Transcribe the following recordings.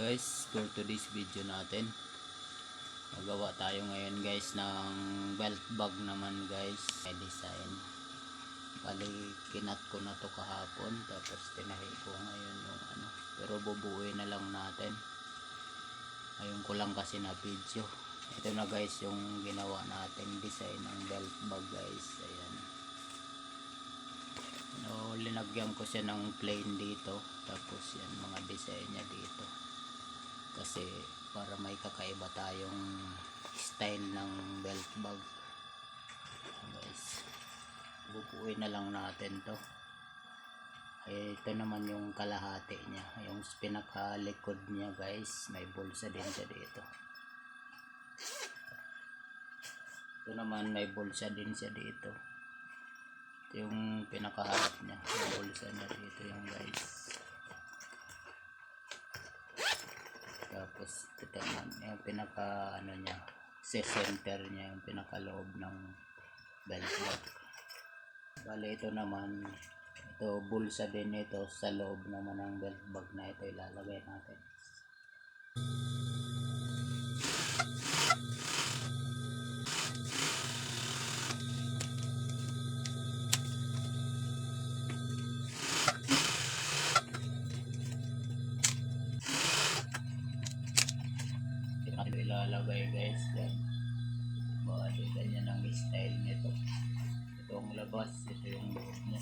Guys, for today's video natin, magawa tayo ngayon guys ng belt bag naman guys. May design, bali kinat ko na to kahapon, tapos tinahi ko ngayon yung ano, pero bubuuin na lang natin. Ayun ko lang kasi na video. Ito na guys yung ginawa nating design ng belt bag guys. Ayan, no, linagyan ko siya ng plain dito, tapos yan mga design niya dito, kasi para may kakaiba tayong style ng belt bag guys. Bubuuin na lang natin to. Ito naman yung kalahati niya, yung pinakalikod niya guys, may bulsa din siya dito. Ito naman may bulsa din siya dito. Ito yung pinakaharap niya, yung bulsa niya dito yung guys. Tapos ito naman yung pinaka ano niya, center niya, yung pinaka loob ng belt bag. Bale ito naman, ito bulsa din ito, sa loob naman ng belt bag na ito ilalagay natin. Ilalagay guys yan. Bali ganyan ang style nito. Ito ang labas, ito yung loob niya.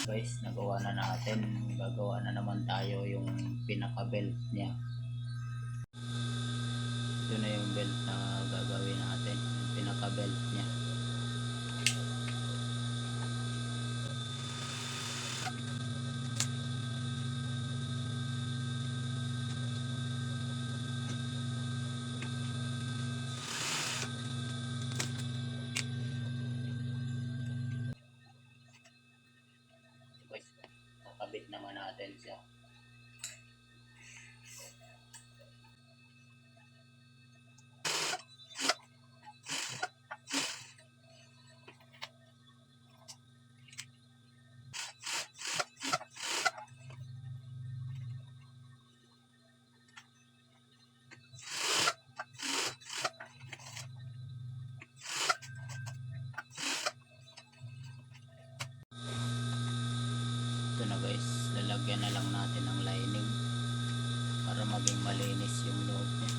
Guys, nagawa na natin. Gagawa na naman tayo yung pinaka belt niya. Ito na yung belt na gagawin natin, yung pinaka belt niya. Guys, nakabit naman natin siya. Ito na guys, lalagyan na lang natin ng lining para maging malinis yung loob niya.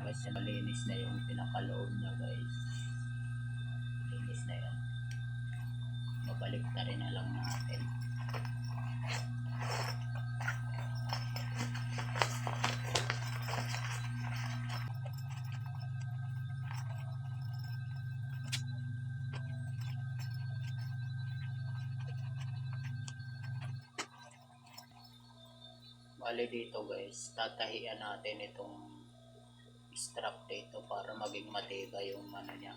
Guys, malinis na yung pinakaloob niya guys. Malinis na yan. Babalik na rin na lang natin. Bali dito guys, tatahian natin itong strap dito para maging matibay yung ano niya,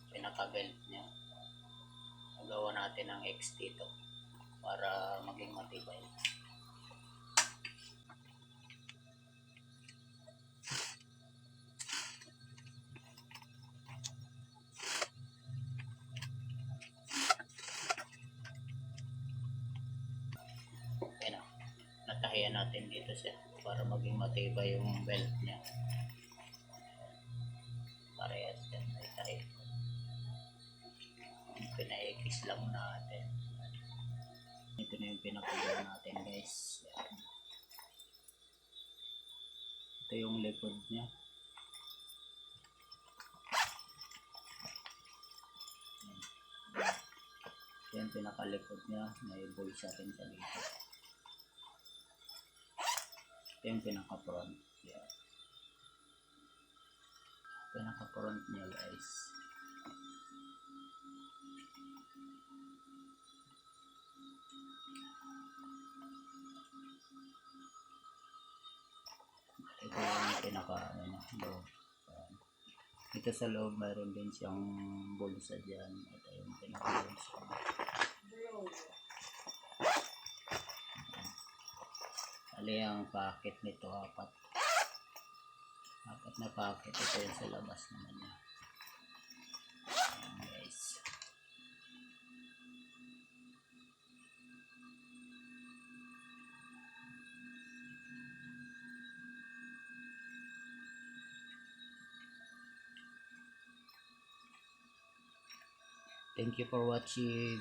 pinaka belt niya. Magawa natin ng X dito para maging matibay. Okay na, natahian natin dito siya para maging matibay yung belt niya. Parehas yan, may tahi. Pina-X lang natin. Ito na yung pinakagawa natin guys. Yan. Ito yung likod niya. Yan, pinakalikod niya, may bulsa rin sa dito. Ito yung pinaka-front. Yan. Pinaka-front niya guys. Ito yung pinaka-loob. Ito sa loob mayroon din siyang bulsa dyan. Ito yung pinaka-bulsa. Ali ang packet nito, apat na packet. Ito yung sa labas naman niya. Ayan guys. Thank you for watching.